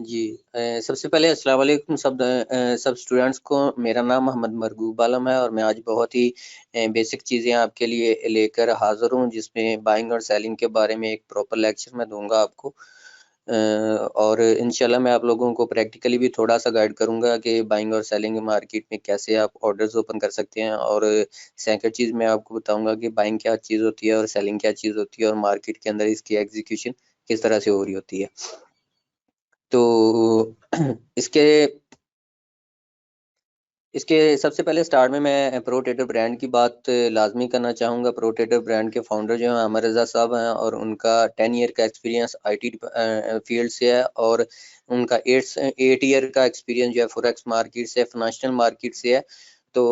जी। सबसे पहले अस्सलाम वालेकुम सब स्टूडेंट्स को। मेरा नाम मोहम्मद मरगूब आलम है और मैं आज बहुत ही बेसिक चीज़ें आपके लिए लेकर हाज़िर हूँ, जिसमें बाइंग और सेलिंग के बारे में एक प्रॉपर लेक्चर मैं दूँगा आपको। और इंशाल्लाह मैं आप लोगों को प्रैक्टिकली भी थोड़ा-सा गाइड करूँगा कि बाइंग और सेलिंग मार्केट में कैसे आप ऑर्डर्स ओपन कर सकते हैं, और सेकंड चीज़ मैं आपको बताऊँगा कि बाइंग क्या चीज़ होती है और सेलिंग क्या चीज़ होती है, और मार्केट के अंदर इसकी एग्ज़ीक्यूशन किस तरह से हो रही होती है। तो इसके इसके सबसे पहले स्टार्ट में मैं प्रो ट्रेडर ब्रांड की बात लाज़मी करना चाहूँगा। प्रो ट्रेडर ब्रांड के फाउंडर जो हैं अमर रज़ा साहब हैं, और उनका 10 ईयर का एक्सपीरियंस आईटी फील्ड से है, और उनका 8 ईयर का एक्सपीरियंस जो है फॉरेक्स मार्केट से, फाइनेंशियल मार्केट से है। तो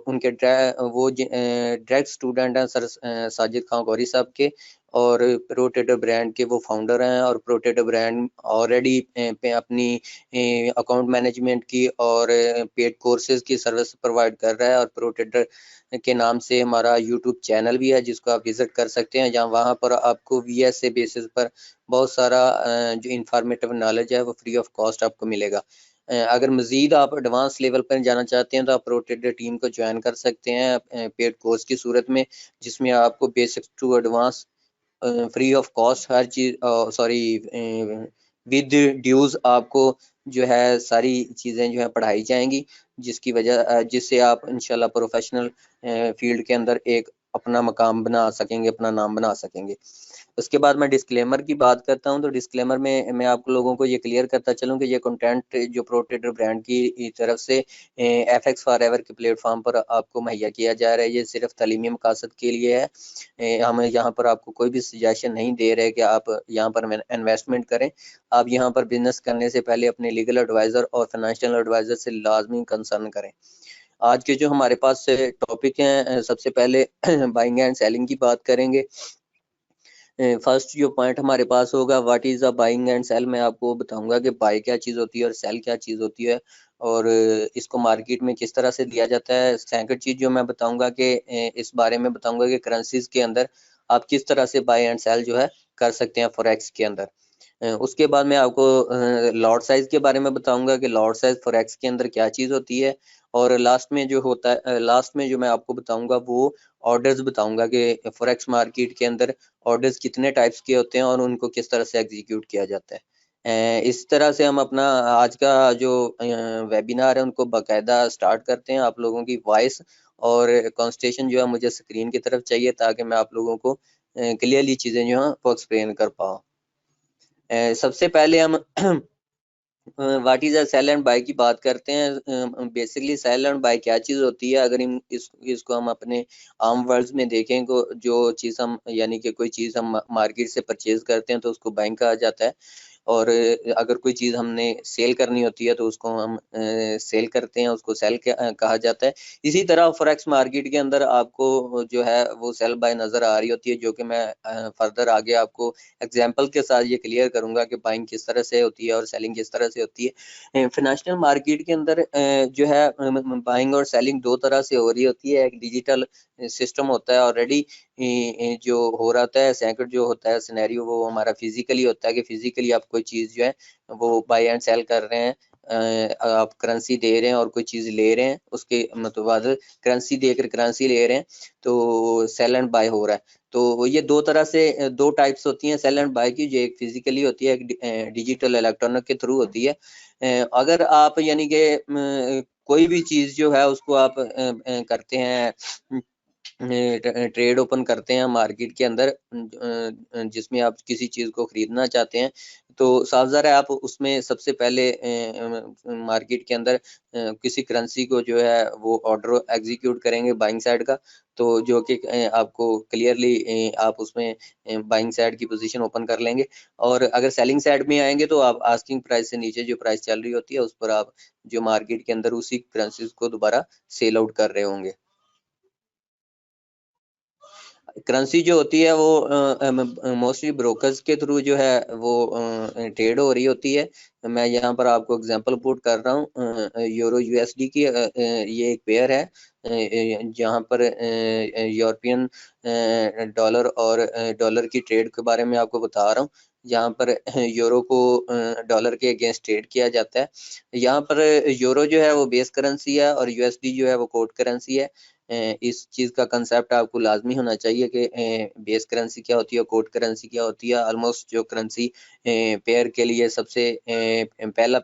उनके डायरेक्ट स्टूडेंट हैं सर साजिद खान गौरी साहब के, और प्रो ट्रेडर ब्रांड के वो फाउंडर हैं। और प्रो ट्रेडर ब्रांड ऑलरेडी अपनी अकाउंट मैनेजमेंट की और पेड कोर्सेज की सर्विस प्रोवाइड कर रहा है, और प्रो ट्रेडर के नाम से हमारा यूट्यूब चैनल भी है, जिसको आप विजिट कर सकते हैं, जहाँ वहाँ पर आपको वीएसए बेसिस पर बहुत सारा जो इंफॉर्मेटिव नॉलेज है वो फ्री ऑफ कॉस्ट आपको मिलेगा। अगर मज़ीद आप एडवांस लेवल पर जाना चाहते हैं तो आप प्रो ट्रेडर टीम को ज्वाइन कर सकते हैं पेड कोर्स की सूरत में, जिसमें आपको basic to advance free of cost हर चीज़, सॉरी, विद ड्यूज़ आपको जो है सारी चीज़ें जो है पढ़ाई जाएंगी, जिसकी वजह जिससे आप इंशाल्लाह प्रोफेशनल फील्ड के अंदर एक अपना मकाम बना सकेंगे, अपना नाम बना सकेंगे। उसके बाद मैं डिस्क्लेमर की बात करता हूँ, तो डिस्क्लेमर में मैं आप लोगों को ये क्लियर करता चलूँ कि ये कंटेंट जो प्रो ट्रेडर ब्रांड की तरफ से एफएक्स फॉरएवर के प्लेटफॉर्म पर आपको मुहैया किया जा रहा है, ये सिर्फ तालीमी मकासद के लिए है। हम यहाँ पर आपको कोई भी सजेशन नहीं दे रहे कि आप यहाँ पर इन्वेस्टमेंट करें। आप यहाँ पर बिजनेस करने से पहले अपने लीगल एडवाइज़र और फाइनेंशियल एडवाइज़र से लाजमी कंसर्न करें। आज के जो हमारे पास टॉपिक हैं, सबसे पहले बाइंग एंड सेलिंग की बात करेंगे। फर्स्ट जो पॉइंट हमारे पास होगा, what is a buying and sell. मैं आपको बताऊंगा कि बाय क्या चीज़ होती है और सेल क्या चीज़ होती है, और इसको मार्केट में किस तरह से दिया जाता है। सेकंड चीज़ जो मैं बताऊंगा कि इस बारे में बताऊंगा कि करेंसीज के अंदर आप किस तरह से बाय एंड सेल जो है कर सकते हैं फॉरेक्स के अंदर। उसके बाद मैं आपको लॉट साइज के बारे में बताऊंगा कि लॉट साइज फॉरेक्स के अंदर क्या चीज़ होती है, और लास्ट में जो होता है, लास्ट में जो मैं आपको बताऊंगा वो ऑर्डर्स बताऊंगा कि फॉरेक्स मार्केट के अंदर ऑर्डर्स कितने टाइप्स के होते हैं और उनको किस तरह से एग्जीक्यूट किया जाता है। इस तरह से हम अपना आज का जो वेबिनार है उनको बाकायदा स्टार्ट करते हैं। आप लोगों की वॉइस और कॉन्स्टेशन जो है मुझे स्क्रीन की तरफ चाहिए, ताकि मैं आप लोगों को क्लियरली चीज़ें जो है वो एक्सप्लेन कर पाऊँ। सबसे पहले हम what is a sell and buy की बात करते हैं। बेसिकली सेल एंड बाय क्या चीज़ होती है, अगर इसको हम अपने आम वर्ड्स में देखें को, जो चीज़ हम यानी कि कोई चीज़ हम मार्केट से परचेज करते हैं तो उसको बाइंग कहा जाता है, और अगर कोई चीज़ हमने सेल करनी होती है तो उसको हम सेल करते हैं, उसको सेल कहा जाता है। इसी तरह फॉरेक्स मार्केट के अंदर आपको जो है वो सेल बाय नज़र आ रही होती है, जो कि मैं फर्दर आगे आपको एग्जांपल के साथ ये क्लियर करूंगा कि बाइंग किस तरह से होती है और सेलिंग किस तरह से होती है। फाइनेंशियल मार्केट के अंदर जो है बाइंग और सेलिंग दो तरह से हो रही होती है। एक डिजिटल सिस्टम होता है ऑलरेडी जो हो रहा होता है, सेकंड जो होता है सिनेरियो वो हमारा फिजिकली होता है कि फिजिकली आप कोई चीज़ जो है वो बाय एंड सेल कर रहे हैं। आप करेंसी दे रहे हैं और कोई चीज़ ले रहे हैं, उसके मतलब बाद करेंसी देकर करेंसी ले रहे हैं, तो सेल एंड बाय हो रहा है। तो ये दो तरह से दो टाइप्स होती हैं सेल एंड बाय की, जो एक फिजिकली होती है, एक डिजिटल इलेक्ट्रॉनिक के थ्रू होती है। अगर आप यानी कि कोई भी चीज़ जो है उसको आप करते हैं, ट्रेड ओपन करते हैं मार्केट के अंदर, जिसमें आप किसी चीज़ को खरीदना चाहते हैं, तो साफ ज़ाहिर है आप उसमें सबसे पहले मार्केट के अंदर किसी करेंसी को जो है वो ऑर्डर एग्जीक्यूट करेंगे बाइंग साइड का, तो जो कि आपको क्लियरली आप उसमें बाइंग साइड की पोजीशन ओपन कर लेंगे। और अगर सेलिंग साइड में आएंगे तो आप आस्किंग प्राइस से नीचे जो प्राइस चल रही होती है उस पर आप जो मार्केट के अंदर उसी करेंसीज को दोबारा सेल आउट कर रहे होंगे। करेंसी जो होती है वो मोस्टली ब्रोकर्स के थ्रू जो है वो ट्रेड हो रही होती है। मैं यहाँ पर आपको एग्जांपल पुट कर रहा हूँ यूरो यूएसडी की। ये एक पेयर है जहाँ पर यूरोपियन डॉलर और डॉलर की ट्रेड के बारे में आपको बता रहा हूँ। यहाँ पर यूरो को डॉलर के अगेंस्ट ट्रेड किया जाता है। यहाँ पर यूरो जो है वो बेस करेंसी है और यूएसडी जो है वो कोड करेंसी है। इस चीज़ का कंसेप्ट आपको लाजमी होना चाहिए कि बेस करेंसी क्या होती है, कोड करेंसी क्या होती है। ऑलमोस्ट जो करेंसी पेयर के लिए सबसे पहला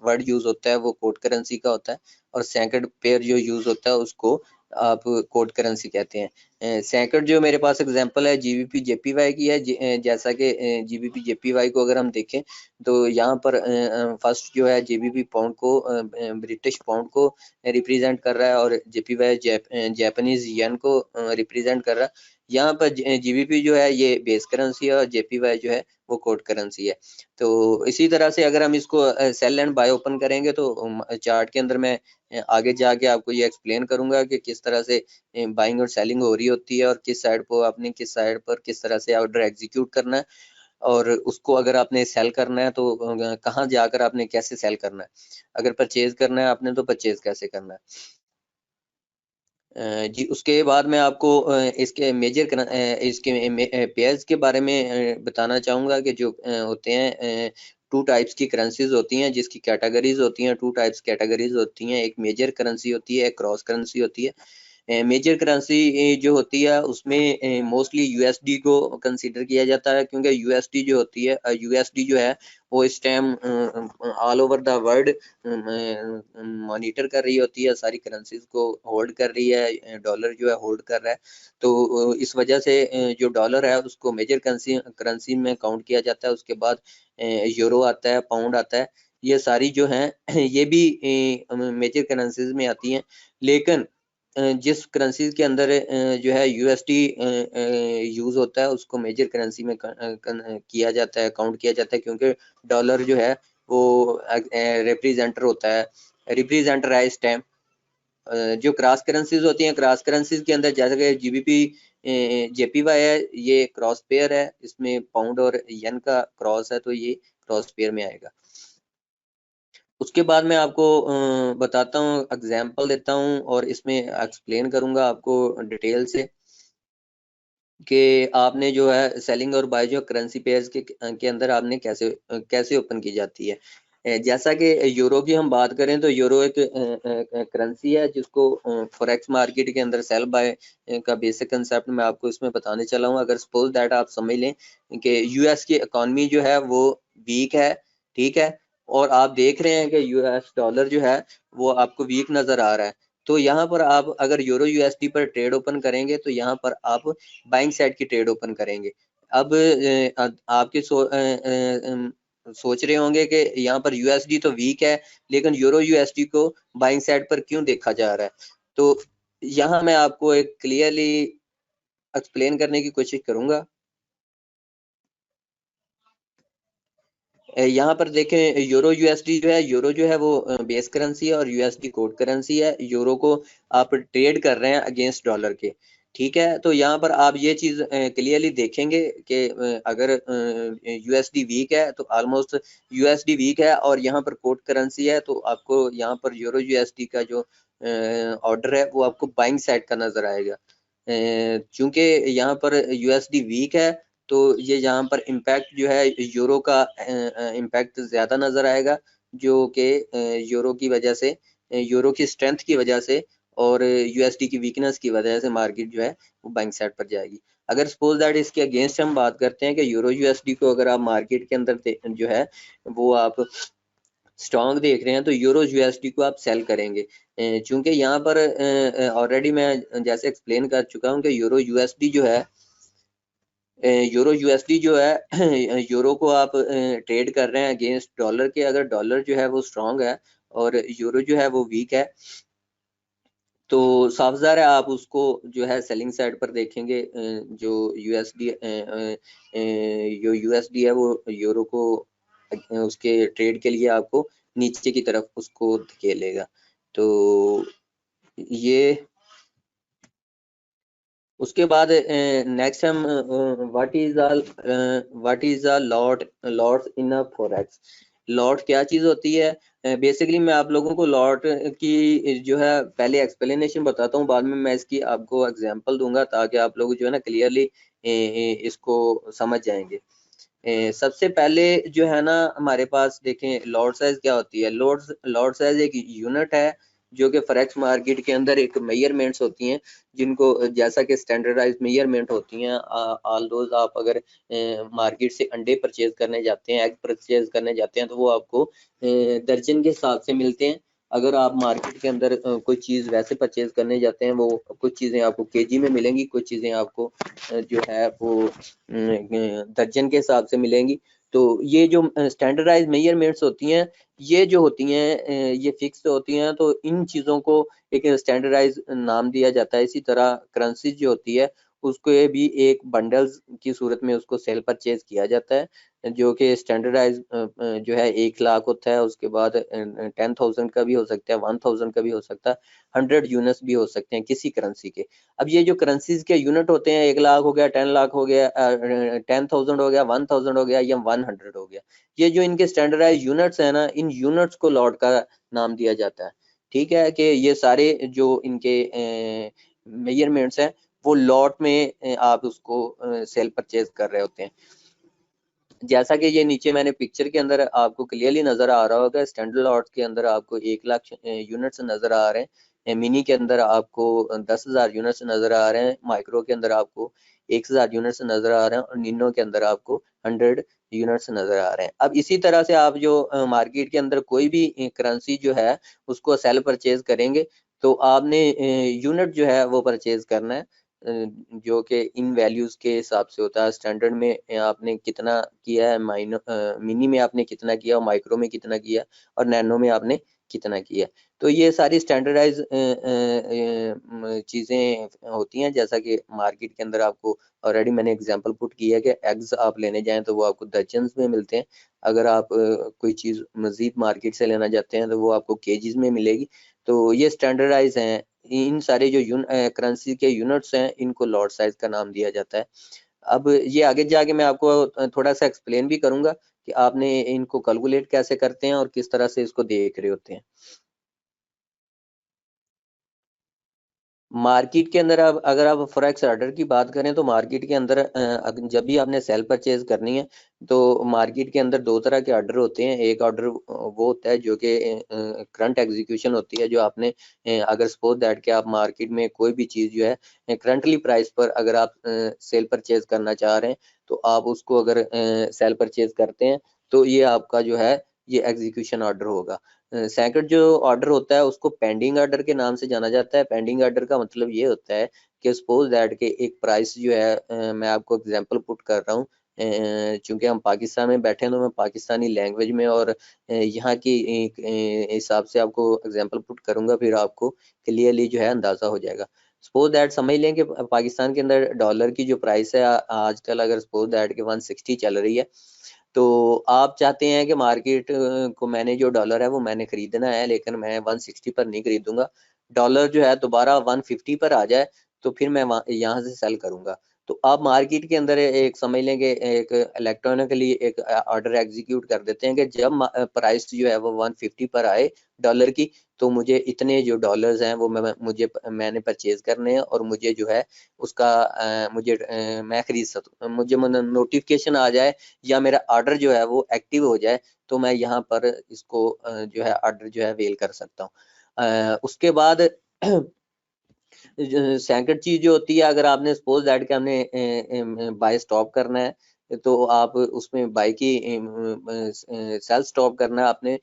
वर्ड यूज़ होता है वो कोड करेंसी का होता है, और सेकंड पेयर जो यूज़ होता है उसको आप कोड करेंसी कहते हैं। सेकंड जो मेरे पास एग्जांपल है जीबीपी जेपीवाई की है। जैसा कि जीबीपी जेपीवाई को अगर हम देखें तो यहाँ पर फर्स्ट जो है जीबीपी पाउंड को ब्रिटिश पाउंड को रिप्रेजेंट कर रहा है, और जेपीवाई जापानीज येन को रिप्रेजेंट कर रहा है। यहाँ पर जीबीपी जो है ये बेस करेंसी है और जेपीवाई जो है वो कोड करेंसी है। तो इसी तरह से अगर हम इसको सेल एंड बाय ओपन करेंगे तो चार्ट के अंदर मैं आगे जाके आपको ये एक्सप्लेन करूंगा कि किस तरह से बाइंग और सेलिंग हो रही होती है, और किस साइड पर आपने किस साइड पर किस तरह से ऑर्डर एग्जीक्यूट करना है, और उसको अगर आपने सेल करना है तो कहाँ जाकर आपने कैसे सेल करना है, अगर परचेज करना है आपने तो परचेज कैसे करना है। जी, उसके बाद मैं आपको इसके इसके पेयर्स के बारे में बताना चाहूँगा कि जो होते हैं टू टाइप्स की करेंसीज होती हैं, जिसकी कैटेगरीज होती हैं। टू टाइप्स कैटेगरीज होती हैं, एक मेजर करेंसी होती है, एक क्रॉस करेंसी होती है। मेजर करेंसी जो होती है उसमें मोस्टली यूएसडी को कंसीडर किया जाता है, क्योंकि यूएसडी जो होती है यूएसडी जो है वो इस time all over the world monitor कर रही होती है, सारी करेंसीज को होल्ड कर रही है, डॉलर जो है होल्ड कर रहा है। तो इस वजह से जो डॉलर है उसको मेजर करेंसी करेंसी में काउंट किया जाता है। उसके बाद यूरो आता है, पाउंड आता है, ये सारी जो हैं ये भी मेजर करेंसीज में आती हैं। लेकिन जिस करेंसीज के अंदर जो है यूएसडी यूज होता है उसको मेजर करेंसी में किया जाता है, काउंट किया जाता है, क्योंकि डॉलर जो है वो रिप्रेजेंटर होता है, रिप्रेजेंटर है इस टाइम। जो क्रॉस करेंसीज होती हैं, क्रॉस करेंसीज के अंदर जैसे कि जीबीपी जेपीवाई है, ये क्रॉस पेयर है, इसमें पाउंड और येन का क्रॉस है, तो ये क्रॉस पेयर में आएगा। उसके बाद मैं आपको बताता हूँ, एग्जाम्पल देता हूँ और इसमें एक्सप्लेन करूंगा आपको डिटेल से कि आपने जो है सेलिंग और बाय जो करेंसी पेयर्स के अंदर आपने कैसे ओपन की जाती है। जैसा कि यूरो की हम बात करें तो यूरो एक करेंसी है जिसको फॉरेक्स मार्केट के अंदर सेल बाय का बेसिक कंसेप्ट मैं आपको इसमें बताने चला हूँ। अगर सपोज दैट आप समझ लें कि यूएस की इकॉनमी जो है वो वीक है, ठीक है, और आप देख रहे हैं कि यूएस डॉलर जो है वो आपको वीक नजर आ रहा है, तो यहाँ पर आप अगर यूरो यूएसडी पर ट्रेड ओपन करेंगे तो यहाँ पर आप बाइंग साइड की ट्रेड ओपन करेंगे। अब आपके सोच रहे होंगे कि यहाँ पर यूएसडी तो वीक है लेकिन यूरो यूएसडी को बाइंग साइड पर क्यों देखा जा रहा है। तो यहाँ मैं आपको एक क्लियरली एक्सप्लेन करने की कोशिश करूंगा। यहाँ पर देखें यूरो यूएसडी जो है, यूरो जो है वो बेस करेंसी है और यूएसडी कोड करेंसी है। यूरो को आप ट्रेड कर रहे हैं अगेंस्ट डॉलर के, ठीक है। तो यहाँ पर आप ये चीज क्लियरली देखेंगे कि अगर यूएसडी वीक है तो ऑलमोस्ट यूएसडी वीक है और यहाँ पर कोड करेंसी है, तो आपको यहाँ पर यूरो यूएसडी का जो ऑर्डर है वो आपको बाइंग साइड का नजर आएगा। क्योंकि यहाँ पर यूएसडी वीक है तो ये यहाँ पर इम्पैक्ट जो है यूरो का इम्पैक्ट ज्यादा नजर आएगा, जो कि यूरो की वजह से, यूरो की स्ट्रेंथ की वजह से और यूएसडी की वीकनेस की वजह से मार्केट जो है वो बाइंग साइड पर जाएगी। अगर सपोज दैट इसके अगेंस्ट हम बात करते हैं कि यूरो यूएसडी को अगर आप मार्केट के अंदर जो है वो आप स्ट्रॉन्ग देख रहे हैं तो यूरो यूएसडी को आप सेल करेंगे, चूंकि यहाँ पर ऑलरेडी मैं जैसे एक्सप्लेन कर चुका हूँ कि यूरो यूएसडी जो है, यूरो यूएसडी जो है यूरो को आप ट्रेड कर रहे हैं अगेंस्ट डॉलर के। अगर डॉलर जो है वो स्ट्रांग है और यूरो जो है वो वीक है तो साफ ज़ाहिर है आप उसको जो है सेलिंग साइड पर देखेंगे। जो यूएसडी जो यूएसडी है वो यूरो को उसके ट्रेड के लिए आपको नीचे की तरफ उसको धकेलेगा। तो ये उसके बाद नेक्स्ट हम what is a lot in a forex. Lot क्या चीज होती है? बेसिकली मैं आप लोगों को लॉट की जो है पहले एक्सप्लेनेशन बताता हूँ, बाद में मैं इसकी आपको एग्जांपल दूंगा ताकि आप लोग जो है ना क्लियरली इसको समझ जाएंगे। सबसे पहले जो है ना हमारे पास देखें लॉट साइज क्या होती है। लॉट साइज एक यूनिट है जो कि फॉरेक्स मार्केट के अंदर एक मेजरमेंट्स होती हैं, जिनको जैसा कि स्टैंडर्डाइज मेजरमेंट होती हैं। ऑल रोज आप अगर मार्केट से अंडे परचेज करने जाते हैं, एग परचेज करने जाते हैं, तो वो आपको दर्जन के हिसाब से मिलते हैं। अगर आप मार्केट के अंदर कोई चीज़ वैसे परचेज करने जाते हैं, वो कुछ चीज़ें आपको केजी में मिलेंगी, कुछ चीज़ें आपको जो है वो दर्जन के हिसाब से मिलेंगी। तो ये जो स्टैंडर्डाइज मेजरमेंट्स होती हैं, ये जो होती हैं ये फिक्स होती हैं, तो इन चीज़ों को एक स्टैंडर्डाइज नाम दिया जाता है। इसी तरह करेंसी जो होती है उसको ये भी एक बंडल्स की सूरत में उसको सेल परचेज किया जाता है, जो कि स्टैंडर्डाइज जो है 1 लाख होता है। उसके बाद 10,000 का भी हो सकता है, 1,000 का भी हो सकता है, 100 यूनिट्स भी हो सकते हैं किसी करेंसी के। अब ये जो करेंसीज के यूनिट होते हैं, 1 लाख हो गया, 10 लाख हो गया, 10,000 हो गया, 1,000 हो गया या 100 हो गया, ये जो इनके स्टैंडर्डाइज यूनिट्स है ना, इन यूनिट्स को लॉट का नाम दिया जाता है। ठीक है कि ये सारे जो इनके मेजरमेंट्स हैं वो लॉट में आप उसको सेल परचेज कर रहे होते हैं। जैसा कि ये नीचे मैंने पिक्चर के अंदर आपको क्लियरली नजर आ रहा होगा, स्टैंडर्ड लॉट के अंदर आपको 1 लाख यूनिट्स नजर आ रहे हैं, मिनी के अंदर आपको 10,000 यूनिट्स नजर आ रहे हैं, माइक्रो के अंदर आपको 1,000 यूनिट्स नजर आ रहे हैं और निनो के अंदर आपको 100 यूनिट्स नजर आ रहे हैं। अब इसी तरह से आप जो मार्केट के अंदर कोई भी करेंसी जो है उसको सेल परचेज करेंगे, तो आपने यूनिट जो है वो परचेज करना है, जो कि इन वैल्यूज के हिसाब से होता है। स्टैंडर्ड में आपने कितना किया है, मिनी में आपने कितना किया और माइक्रो में कितना किया और नैनो में आपने कितना किया। तो ये सारी स्टैंडर्डाइज चीज़ें होती हैं। जैसा कि मार्केट के अंदर आपको ऑलरेडी मैंने एग्जांपल पुट किया है कि एग्स आप लेने जाएं तो वो आपको दर्जन्स में मिलते हैं। अगर आप कोई चीज़ मजीद मार्केट से लेना चाहते हैं तो वो आपको केजीज में मिलेगी। तो ये स्टैंडर्डाइज हैं। इन सारे जो करेंसी के यूनिट्स हैं इनको लॉट साइज का नाम दिया जाता है। अब ये आगे जाके मैं आपको थोड़ा सा एक्सप्लेन भी करूंगा कि आपने इनको कैलकुलेट कैसे करते हैं और किस तरह से इसको देख रहे होते हैं। मार्केट के अंदर अब अगर आप फॉरेक्स ऑर्डर की बात करें तो मार्केट के अंदर जब भी आपने सेल परचेज करनी है तो मार्केट के अंदर दो तरह के ऑर्डर होते हैं। एक ऑर्डर वो होता है जो कि करंट एग्जीक्यूशन होती है, जो आपने अगर सपोज दैट कि आप मार्केट में कोई भी चीज़ जो है करंटली प्राइस पर अगर आप सेल परचेज करना चाह रहे हैं तो आप उसको अगर सेल परचेज करते हैं तो ये आपका जो है ये एग्जीक्यूशन ऑर्डर होगा। सेकंड जो ऑर्डर होता है उसको पेंडिंग ऑर्डर के नाम से जाना जाता है। पेंडिंग ऑर्डर का मतलब ये होता है कि सपोज दैट के एक प्राइस जो है, मैं आपको एग्जांपल पुट कर रहा हूँ, चूंकि हम पाकिस्तान में बैठे हैं तो मैं पाकिस्तानी लैंग्वेज में और यहाँ की हिसाब से आपको एग्जांपल पुट करूंगा, फिर आपको क्लियरली जो है अंदाजा हो जाएगा। सपोज दैट समझ लें कि पाकिस्तान के अंदर डॉलर की जो प्राइस है आजकल अगर सपोज दैट के 160 चल रही है, तो आप चाहते हैं कि मार्केट को मैंने जो डॉलर है वो मैंने खरीदना है, लेकिन मैं 160 पर नहीं खरीदूंगा। डॉलर जो है दोबारा 150 पर आ जाए तो फिर मैं यहाँ से सेल करूंगा। तो आप मार्केट के अंदर एक समझ लेंगे एक इलेक्ट्रॉनिकली एक ऑर्डर एग्जीक्यूट कर देते हैं कि जब प्राइस जो है वो 150 पर आए डॉलर की, तो मुझे इतने जो डॉलर्स हैं वो मैंने परचेज करने हैं और मुझे जो है उसका मैं खरीद सकूँ, मुझे नोटिफिकेशन आ जाए या मेरा ऑर्डर जो है वो एक्टिव हो जाए, तो मैं यहाँ पर इसको जो है ऑर्डर जो है वेल कर सकता हूँ। उसके बाद सेकंड चीज जो होती है, अगर आपने सपोज दैट कि हमने बाय स्टॉप करना है तो आप उसमें बाय की सेल स्टॉप करना है आपने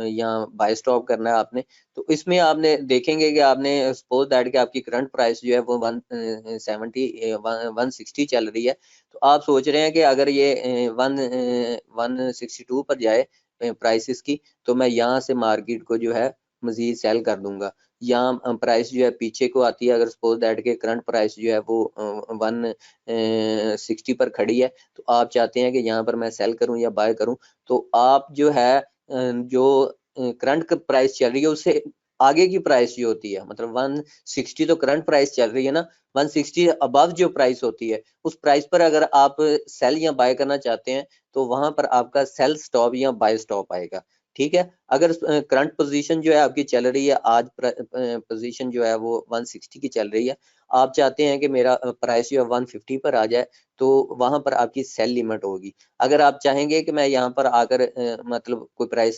या बाय स्टॉप करना है आपने, तो इसमें आपने देखेंगे कि आपने सपोज दैट कि आपकी करंट प्राइस जो है वो 160 चल रही है, तो आप सोच रहे हैं कि अगर ये 162 पर जाए प्राइसेस की, तो मैं यहाँ से मार्केट को जो है मजीद सेल कर दूंगा। यहाँ प्राइस जो है पीछे को आती है, अगर सपोज दैट के करंट प्राइस जो है वो 160 पर खड़ी है, तो आप चाहते हैं कि यहाँ पर मैं सेल करूं या बाय करूं, तो आप जो है जो करंट प्राइस चल रही है उससे आगे की प्राइस जो होती है, मतलब 160 तो करंट प्राइस चल रही है ना, 160 अबव जो प्राइस होती है उस प्राइस पर अगर आप सेल या बाय करना चाहते हैं तो वहां पर आपका सेल स्टॉप या बाय स्टॉप आएगा। ठीक है, अगर करंट पोजीशन जो है आपकी चल रही है, आज पोजीशन जो है वो 160 की चल रही है, आप चाहते हैं कि मेरा प्राइस जो है 150 पर आ जाए, तो वहां पर आपकी सेल लिमिट होगी। अगर आप चाहेंगे कि मैं यहाँ पर आकर मतलब कोई प्राइस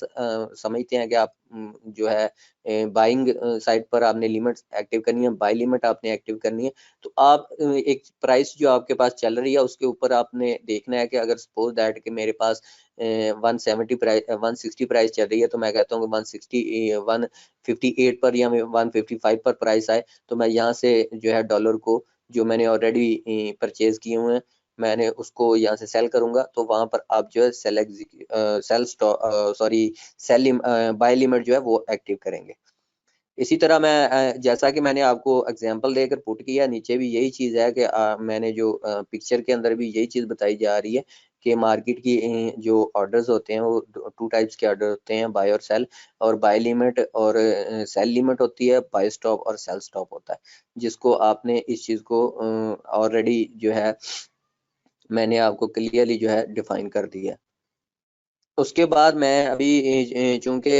समझते हैं कि आप जो है बाइंग साइड पर आपने लिमिट एक्टिव करनी है, बाय लिमिट आपने एक्टिव करनी है, तो आप एक प्राइस जो आपके पास चल रही है उसके ऊपर आपने देखना है कि अगर सपोज दैट कि मेरे पास 170 प्राइस 160 प्राइस चल रही है, तो मैं कहता हूँ कि 158 पर या 155 पर प्राइस आए, तो मैं यहाँ से जो है डॉलर को जो मैंने ऑलरेडी परचेज किए हुए हैं मैंने उसको यहाँ से सेल करूंगा। तो वहां पर आप जो है सेल बाय लिमिट जो है वो एक्टिव करेंगे। इसी तरह मैं जैसा कि मैंने आपको एग्जांपल देकर पुट किया, नीचे भी यही चीज है कि मैंने जो पिक्चर के अंदर भी यही चीज बताई जा रही है कि मार्केट की जो ऑर्डर्स होते हैं वो टू टाइप्स के ऑर्डर होते हैं, बाय और सेल। और बाय लिमिट और सेल लिमिट होती है, बाय स्टॉप और सेल स्टॉप होता है, जिसको आपने इस चीज को ऑलरेडी जो है मैंने आपको क्लियरली जो है डिफाइन कर दिया है। उसके बाद मैं अभी चूंकि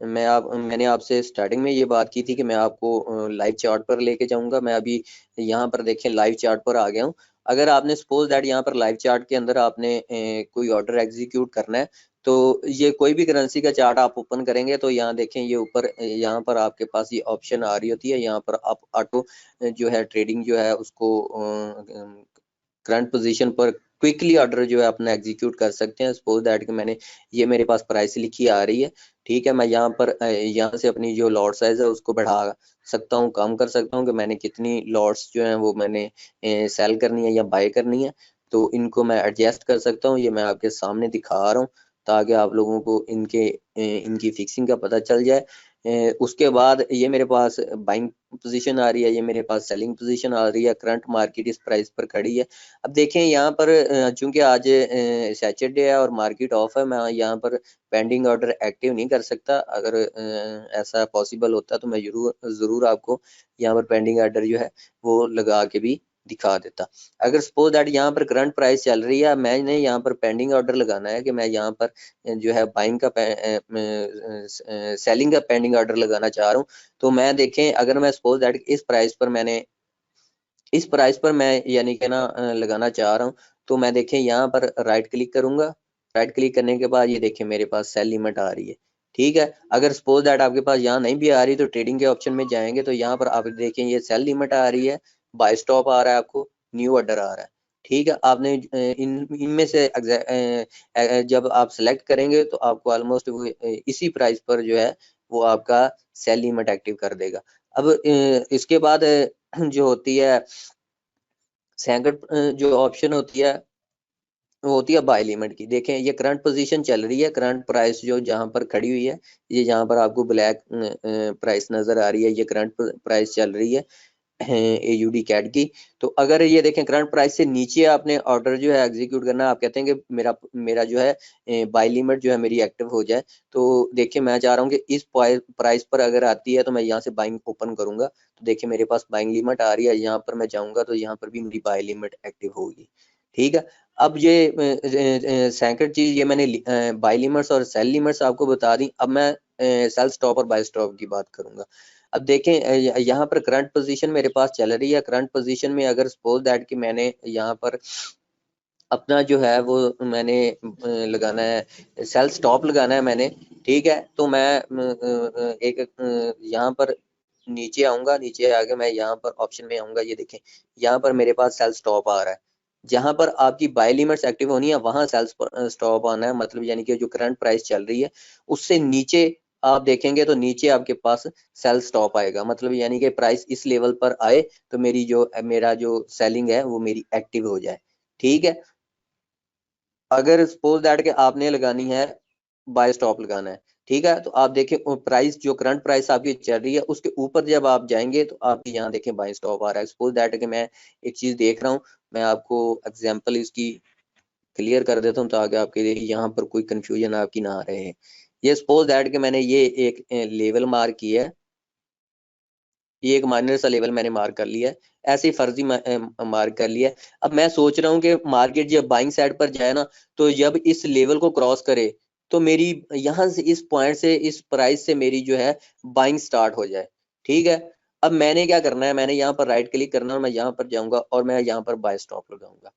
मैंने आपसे स्टार्टिंग में ये बात की थी कि मैं आपको लाइव चार्ट पर लेके जाऊंगा। मैं अभी यहाँ पर देखें लाइव चार्ट पर आ गया हूँ। अगर आपने सपोज दैट यहाँ पर लाइव चार्ट के अंदर आपने कोई ऑर्डर एग्जीक्यूट करना है, तो ये कोई भी करेंसी का चार्ट आप ओपन करेंगे तो यहाँ देखें ये ऊपर यहाँ पर आपके पास ये ऑप्शन आ रही होती है। यहाँ पर आप ऑटो जो है ट्रेडिंग जो है उसको करंट पोजीशन पर क्विकली ऑर्डर जो है अपना एग्जीक्यूट कर सकते हैं। सपोज दैट कि मैंने ये मेरे पास प्राइस लिखी आ रही है, ठीक है, मैं यहाँ पर यहाँ से अपनी जो लॉट साइज है उसको बढ़ा सकता हूँ, कम कर सकता हूँ कि मैंने कितनी लॉट्स जो है वो मैंने सेल करनी है या बाय करनी है। तो इनको मैं एडजस्ट कर सकता हूँ, ये मैं आपके सामने दिखा रहा हूँ ताकि आप लोगों को इनकी फिक्सिंग का पता चल जाए। उसके बाद ये मेरे पास बाइंग पोजीशन आ रही है, ये मेरे पास सेलिंग पोजीशन आ रही है, करंट मार्केट इस प्राइस पर खड़ी है। अब देखें यहाँ पर चूंकि आज सैटरडे है और मार्केट ऑफ है, मैं यहाँ पर पेंडिंग ऑर्डर एक्टिव नहीं कर सकता। अगर ऐसा पॉसिबल होता तो मैं जरूर आपको यहाँ पर पेंडिंग ऑर्डर जो है वो लगा के भी दिखा देता। अगर सपोज दैट यहाँ पर करंट प्राइस चल रही है, मैंने यहाँ पर पेंडिंग ऑर्डर लगाना है कि मैं यहाँ पर जो है बाइंग का सेलिंग का पेंडिंग ऑर्डर लगाना चाह रहा हूँ, तो मैं देखें अगर मैं सपोज दैट इस प्राइस पर मैं यानी कि ना लगाना चाह रहा हूँ, तो मैं देखें यहाँ पर राइट क्लिक करूंगा। राइट क्लिक करने के बाद ये देखें मेरे पास सेल लिमिट आ रही है, ठीक है। अगर सपोज दैट आपके पास यहाँ नहीं भी आ रही तो ट्रेडिंग के ऑप्शन में जाएंगे तो यहाँ पर आप देखें ये सेल लिमिट आ रही है, बाय स्टॉप आ रहा है, आपको न्यू ऑर्डर आ रहा है, ठीक है। आपने इनमें से जब आप सेलेक्ट करेंगे तो आपको ऑलमोस्ट इसी प्राइस पर जो है वो आपका सेल लिमिट एक्टिव कर देगा। अब इसके बाद जो होती है सेकंड जो ऑप्शन होती है वो होती है बाय लिमिट की। देखें ये करंट पोजीशन चल रही है, करंट प्राइस जो जहां पर खड़ी हुई है, ये जहां पर आपको ब्लैक प्राइस नजर आ रही है, ये करंट प्राइस चल रही है AUD कैट की। तो अगर ये देखें करंट प्राइस से नीचे आपने ऑर्डर जो है एग्जीक्यूट करना, आप कहते हैं कि मेरा जो है बाय लिमिट जो है मेरी एक्टिव हो जाए, तो देखिए मैं चाह रहा हूँ कि इस प्राइस पर अगर आती है तो मैं यहाँ से बाइंग ओपन करूंगा, तो देखिए मेरे पास बाइंग लिमिट आ रही है, यहाँ पर मैं जाऊंगा तो यहाँ पर भी मेरी बाय लिमिट एक्टिव होगी, ठीक है। अब ये सेकंड चीज ये मैंने बाय लिमिट्स और सेल लिमिट्स आपको बता दी। अब मैं सेल स्टॉप और बाय स्टॉप की बात करूंगा। अब देखें यहाँ पर करंट पोजीशन मेरे पास चल रही है, करंट पोजीशन में अगर सपोज दैट कि मैंने यहाँ पर अपना जो है वो मैंने लगाना है, सेल स्टॉप लगाना है मैंने, ठीक है। तो मैं एक यहाँ पर नीचे आऊंगा, नीचे आके मैं यहाँ पर ऑप्शन में आऊंगा, ये देखें यहाँ पर मेरे पास सेल स्टॉप आ रहा है। जहां पर आपकी बाय लिमिट्स एक्टिव होनी है वहां सेल स्टॉप आना है, मतलब यानी कि जो करंट प्राइस चल रही है उससे नीचे आप देखेंगे तो नीचे आपके पास सेल स्टॉप आएगा, मतलब यानी कि प्राइस इस लेवल पर आए तो मेरा जो सेलिंग है वो मेरी एक्टिव हो जाए, ठीक है। अगर सपोज दैट कि आपने लगानी है बाय स्टॉप लगाना है, ठीक है, तो आप देखें प्राइस जो करंट प्राइस आपकी चल रही है उसके ऊपर जब आप जाएंगे तो आप यहाँ देखें बाय स्टॉप आ रहा है। सपोज दैट कि मैं एक चीज देख रहा हूँ, मैं आपको एग्जांपल इसकी क्लियर कर देता हूँ ताकि आपके यहाँ पर कोई कंफ्यूजन आपकी ना रहे। ये सपोज दैट कि मैंने ये एक लेवल मार्क किया है, ये एक माइनर सा लेवल मैंने मार्क कर लिया है, ऐसे ही फर्जी मार्क कर लिया है। अब मैं सोच रहा हूँ कि मार्केट जब बाइंग साइड पर जाए ना, तो जब इस लेवल को क्रॉस करे तो मेरी यहाँ से इस पॉइंट से इस प्राइस से मेरी जो है बाइंग स्टार्ट हो जाए, ठीक है। अब मैंने क्या करना है, मैंने यहाँ पर राइट क्लिक करना है और मैं यहाँ पर जाऊंगा और मैं यहाँ पर बाय स्टॉप लगाऊंगा।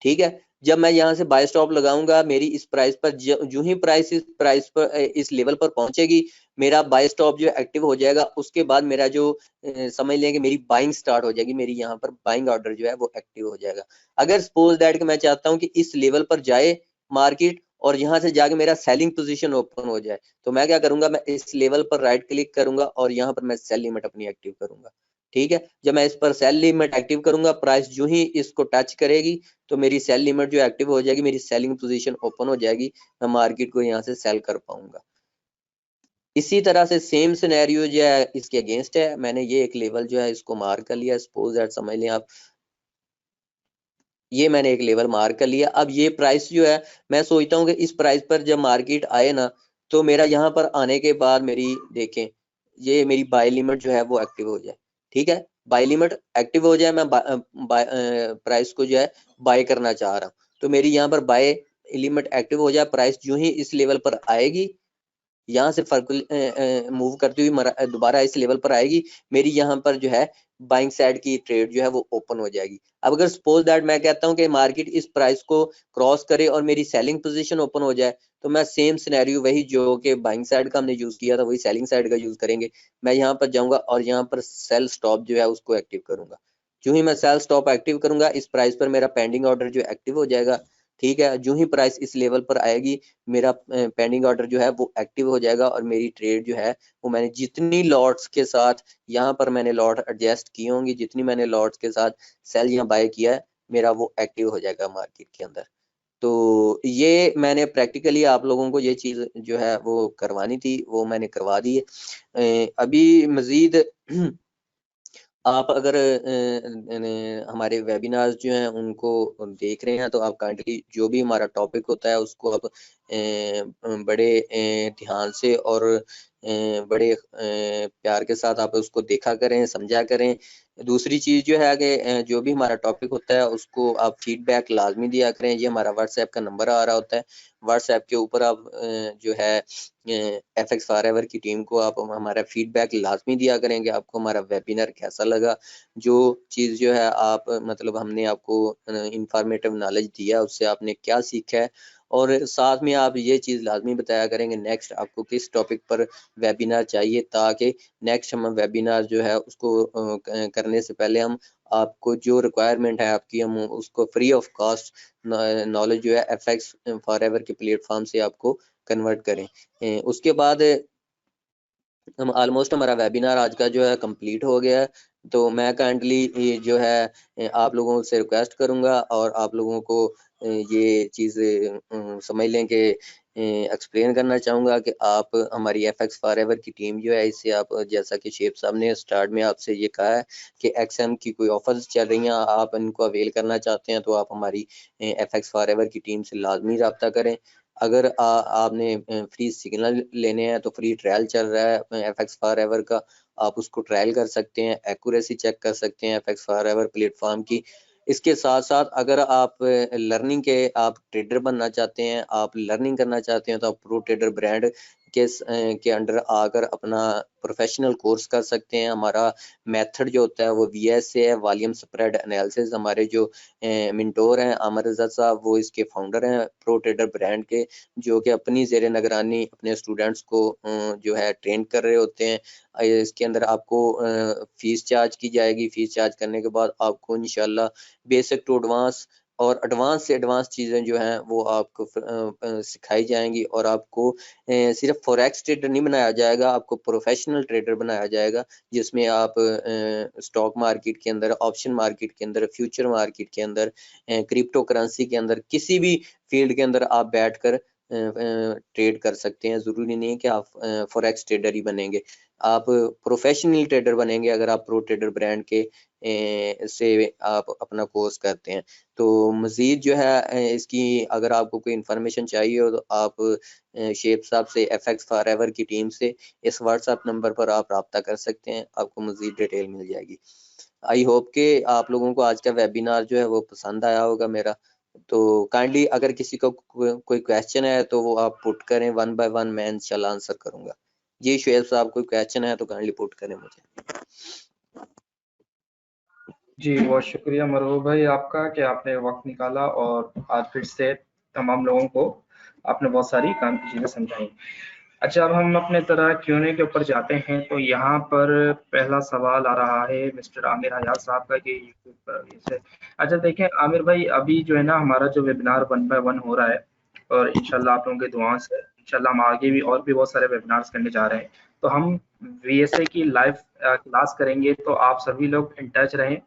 ठीक है, जब मैं यहाँ से बाय स्टॉप लगाऊंगा, मेरी इस प्राइस पर जो ही प्राइस पर इस लेवल पर पहुंचेगी, मेरा बाय स्टॉप जो एक्टिव हो जाएगा। उसके बाद मेरा जो समझ लें कि मेरी बाइंग स्टार्ट हो जाएगी, मेरी यहाँ पर बाइंग ऑर्डर जो है वो एक्टिव हो जाएगा। अगर सपोज दैट कि मैं चाहता हूँ कि इस लेवल पर जाए मार्केट और यहाँ से जाके मेरा सेलिंग पोजीशन ओपन हो जाए, तो मैं क्या करूंगा, मैं इस लेवल पर राइट क्लिक करूंगा और यहाँ पर मैं सेल लिमिट अपनी एक्टिव करूंगा। ठीक है, जब मैं इस पर सेल लिमिट एक्टिव करूंगा, प्राइस जो ही इसको टच करेगी तो मेरी सेल लिमिट जो एक्टिव हो जाएगी, मेरी सेलिंग पोजीशन ओपन हो जाएगी, मैं मार्केट को यहाँ से सेल कर पाऊंगा। इसी तरह से सेम सिनेरियो जो है इसके अगेंस्ट है। मैंने ये एक लेवल जो है इसको मार्क कर लिया, सपोज दैट समझ लें आप, ये मैंने एक लेवल मार्क कर लिया। अब ये प्राइस जो है, मैं सोचता हूँ कि इस प्राइस पर जब मार्केट आए ना, तो मेरा यहाँ पर आने के बाद मेरी देखें, ये मेरी बाय लिमिट जो है वो एक्टिव हो जाए। ठीक है, बाय लिमिट एक्टिव हो जाए, मैं प्राइस को जो है बाय करना चाह रहा हूँ, तो मेरी यहाँ पर बाय लिमिट एक्टिव हो जाए। प्राइस जो ही इस लेवल पर आएगी, यहाँ से मूव करती हुई दोबारा इस लेवल पर आएगी, मेरी यहाँ पर जो है बाइंग साइड की ट्रेड जो है वो ओपन हो जाएगी। अब अगर सपोज दैट मैं कहता हूँ कि मार्केट इस प्राइस को क्रॉस करे और मेरी सेलिंग पोजीशन ओपन हो जाए, तो मैं सेम सिनेरियो वही जो कि बाइंग साइड का हमने यूज किया था वही सेलिंग साइड का यूज करेंगे। मैं यहाँ पर जाऊंगा और यहाँ पर सेल स्टॉप जो है उसको एक्टिव करूंगा। जो ही मैं सेल स्टॉप एक्टिव करूंगा, इस प्राइस पर मेरा पेंडिंग ऑर्डर जो एक्टिव हो जाएगा। ठीक है, जो ही प्राइस इस लेवल पर आएगी, मेरा पेंडिंग ऑर्डर जो है वो एक्टिव हो जाएगा और मेरी ट्रेड जो है वो, मैंने जितनी लॉट्स के साथ यहाँ पर मैंने लॉट एडजस्ट की होंगी, जितनी मैंने लॉट्स के साथ सेल या बाय किया है, मेरा वो एक्टिव हो जाएगा मार्केट के अंदर। तो ये मैंने प्रैक्टिकली आप लोगों को ये चीज जो है वो करवानी थी, वो मैंने करवा दी है। अभी मजीद आप अगर हमारे वेबिनार्स जो हैं उनको देख रहे हैं, तो आप काइंडली जो भी हमारा टॉपिक होता है उसको आप बड़े ध्यान से और बड़े प्यार के साथ आप उसको देखा करें, समझा करें। दूसरी चीज जो है कि जो भी हमारा टॉपिक होता है उसको आप फीडबैक लाजमी दिया करें। ये हमारा व्हाट्सएप का नंबर आ रहा होता है, व्हाट्सएप के ऊपर आप जो है FX फॉरएवर की टीम को आप हमारा फीडबैक लाजमी दिया करेंगे। आपको हमारा वेबिनार कैसा लगा, जो चीज़ जो है आप मतलब हमने आपको इंफॉर्मेटिव नॉलेज दिया, उससे आपने क्या सीखा है, और साथ में आप ये चीज़ लाजमी बताया करेंगे नेक्स्ट आपको किस टॉपिक पर वेबिनार चाहिए, ताकि नेक्स्ट हम वेबिनार जो है उसको करने से पहले हम आपको जो रिक्वायरमेंट है आपकी, हम उसको फ्री ऑफ कॉस्ट नॉलेज जो है FX फॉरएवर के प्लेटफॉर्म से आपको कन्वर्ट करें। उसके बाद हम ऑलमोस्ट हमारा वेबिनार आज का जो है कंप्लीट हो गया है। तो मैं काइंडली जो है आप लोगों से रिक्वेस्ट करूंगा और आप लोगों को ये चीज़ समझ लें कि एक्सप्लेन करना चाहूँगा कि आप हमारी FX फॉरएवर की टीम जो है, इससे आप जैसा कि शेख साहब ने स्टार्ट में आपसे ये कहा है कि XM की कोई ऑफर्स चल रही हैं, आप इनको अवेल करना चाहते हैं, तो आप हमारी FX फॉरएवर की टीम से लाजमी रब्ता करें। अगर आपने फ्री सिग्नल लेने हैं तो फ्री ट्रायल चल रहा है FX फॉरएवर का, आप उसको ट्रायल कर सकते हैं, एक्यूरेसी चेक कर सकते हैं FX फॉरएवर प्लेटफॉर्म की। इसके साथ साथ अगर आप लर्निंग के आप ट्रेडर बनना चाहते हैं, आप लर्निंग करना चाहते हैं, तो आप प्रो ट्रेडर ब्रांड के अंडर आकर अपना प्रोफेशनल कोर्स कर सकते हैं। हमारा मेथड जो होता है वो VS से है, वॉल्यूम स्प्रेड एनालिसिस। हमारे जो मिंटोर हैं आमिर रजा साहब, वो इसके फाउंडर हैं प्रो ट्रेडर ब्रांड के, जो कि अपनी ज़ेर निगरानी अपने स्टूडेंट्स को जो है ट्रेन कर रहे होते हैं। इसके अंदर आपको फीस चार्ज की जाएगी। फीस चार्ज करने के बाद आपको इंशाल्लाह बेसिक टू एडवांस और एडवांस से एडवांस चीज़ें जो हैं वो आपको सिखाई जाएंगी, और आपको सिर्फ फॉरेक्स ट्रेडर नहीं बनाया जाएगा, आपको प्रोफेशनल ट्रेडर बनाया जाएगा, जिसमें आप स्टॉक मार्केट के अंदर, ऑप्शन मार्केट के अंदर, फ्यूचर मार्केट के अंदर, क्रिप्टो करेंसी के अंदर, किसी भी फील्ड के अंदर आप बैठकर ट्रेड कर सकते हैं। ज़रूरी नहीं है कि आप फॉरेक्स ट्रेडर ही बनेंगे, आप प्रोफेशनल ट्रेडर बनेंगे अगर आप प्रो ट्रेडर ब्रांड के से आप अपना कोर्स करते हैं। तो मज़ीद जो है इसकी अगर आपको कोई इन्फॉर्मेशन चाहिए हो, तो आप शेख साहब से, FX फॉरएवर की टीम से इस व्हाट्सएप नंबर पर आप रब्ता कर सकते हैं, आपको मज़ीद डिटेल मिल जाएगी। आई होप के आप लोगों को आज का वेबिनार जो है वो पसंद आया होगा मेरा। तो काइंडली अगर किसी को कोई क्वेश्चन है तो वो आप पुट करें, वन बाय वन मैं इंशाल्लाह आंसर करूंगा। जी शुएब साहब, कोई क्वेश्चन है तो काइंडली पुट करें मुझे। जी, बहुत शुक्रिया मरहूब भाई आपका कि आपने वक़्त निकाला और आज फिर से तमाम लोगों को आपने बहुत सारी काम की चीज़ें समझाई। अच्छा, अब हम अपने तरह Q&A के ऊपर जाते हैं, तो यहाँ पर पहला सवाल आ रहा है मिस्टर आमिर हयात साहब का कि यूट्यूब पर से। अच्छा देखें आमिर भाई, अभी जो है ना हमारा जो वेबिनार 1 बाय 1 हो रहा है और इंशाल्लाह आप लोगों की दुआओं से इंशाल्लाह हम आगे भी और भी बहुत सारे वेबिनार्स करने जा रहे हैं। तो हम वीएसए की लाइव क्लास करेंगे, तो आप सभी लोग इन टच रहें।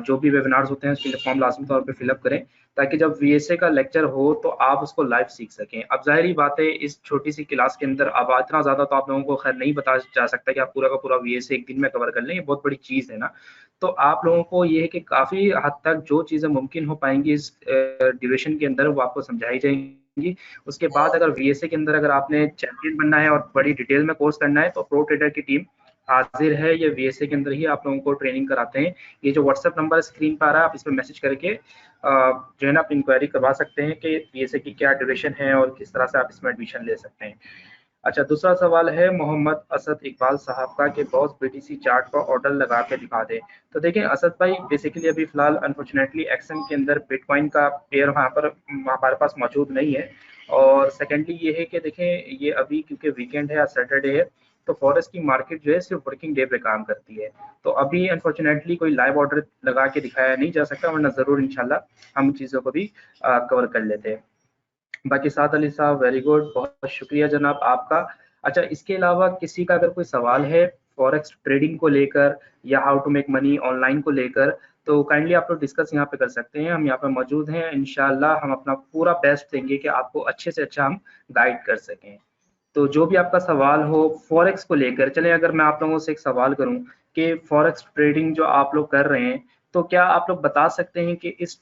जो भी वेबिनार्स होते हैं उसके लिए फॉर्म लाजमी तौर पे फिलअप करें, ताकि जब वीएसए का लेक्चर हो तो आप उसको लाइव सीख सकें। अब ज़ाहिर-सी बात है इस छोटी सी क्लास के अंदर अब इतना ज़्यादा तो आप लोगों को खैर नहीं बताया जा सकता कि आप पूरा का पूरा वीएसए एक दिन में कवर कर लें, ये बहुत बड़ी चीज़ है ना। तो आप लोगों को ये है कि काफ़ी हद तक जो चीज़ें मुमकिन हो पाएँगी इस ड्यूरेशन के अंदर वो आपको समझाई जाएँगी। उसके बाद अगर वीएसए के अंदर अगर आपने चैंपियन बनना है और बड़ी डिटेल में कोर्स करना है तो प्रो ट्रेडर की टीम हाज़िर है, ये वीएसए के अंदर ही आप लोगों को ट्रेनिंग कराते हैं। ये जो व्हाट्सएप नंबर स्क्रीन पर आ रहा है आप इस पे मैसेज करके जो है ना आप इंक्वायरी करवा सकते हैं कि पीएसए की क्या ड्यूरेशन है और किस तरह से आप इसमें एडमिशन ले सकते हैं। अच्छा, दूसरा सवाल है मोहम्मद असद इकबाल साहब का कि बॉस बीटीसी चार्ट का ऑर्डर लगा के दिखा दे। तो देखिए असद भाई, बेसिकली अभी फिलहाल अनफॉर्चुनेटली एक्सएम के अंदर बिटकॉइन का पेयर वहाँ पर हमारे पास मौजूद नहीं है। और सेकेंडली ये है कि देखें ये अभी क्योंकि वीकेंड है या सैटरडे है, तो फॉरेक्स की मार्केट जो है सिर्फ वर्किंग डे पे काम करती है। तो अभी अनफॉर्चुनेटली कोई लाइव ऑर्डर लगा के दिखाया नहीं जा सकता, वरना ज़रूर इंशाल्लाह हम चीज़ों को भी कवर कर लेते हैं। बाकी साद अली साहब वेरी गुड, बहुत शुक्रिया जनाब आपका। अच्छा, इसके अलावा किसी का अगर कोई सवाल है फॉरेक्स ट्रेडिंग को लेकर या how to make money online को लेकर, तो काइंडली आप लोग डिस्कस यहाँ पे कर सकते हैं। हम यहाँ पे मौजूद हैं, इंशाल्लाह हम अपना पूरा बेस्ट देंगे कि आपको अच्छे से अच्छा हम गाइड कर सकें। तो जो भी आपका सवाल हो फॉरेक्स को लेकर, चलें अगर मैं आप लोगों से एक सवाल करूं कि फॉरेक्स ट्रेडिंग जो आप लोग कर रहे हैं, तो क्या आप लोग बता सकते हैं कि इस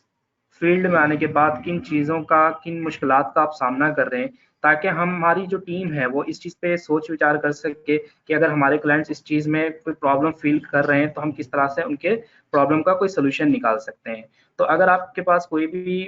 फील्ड में आने के बाद किन चीज़ों का, किन मुश्किलात का आप सामना कर रहे हैं, ताकि हमारी जो टीम है वो इस चीज़ पे सोच विचार कर सके कि अगर हमारे क्लाइंट्स इस चीज़ में कोई प्रॉब्लम फील कर रहे हैं तो हम किस तरह से उनके प्रॉब्लम का कोई सोल्यूशन निकाल सकते हैं। तो अगर आपके पास कोई भी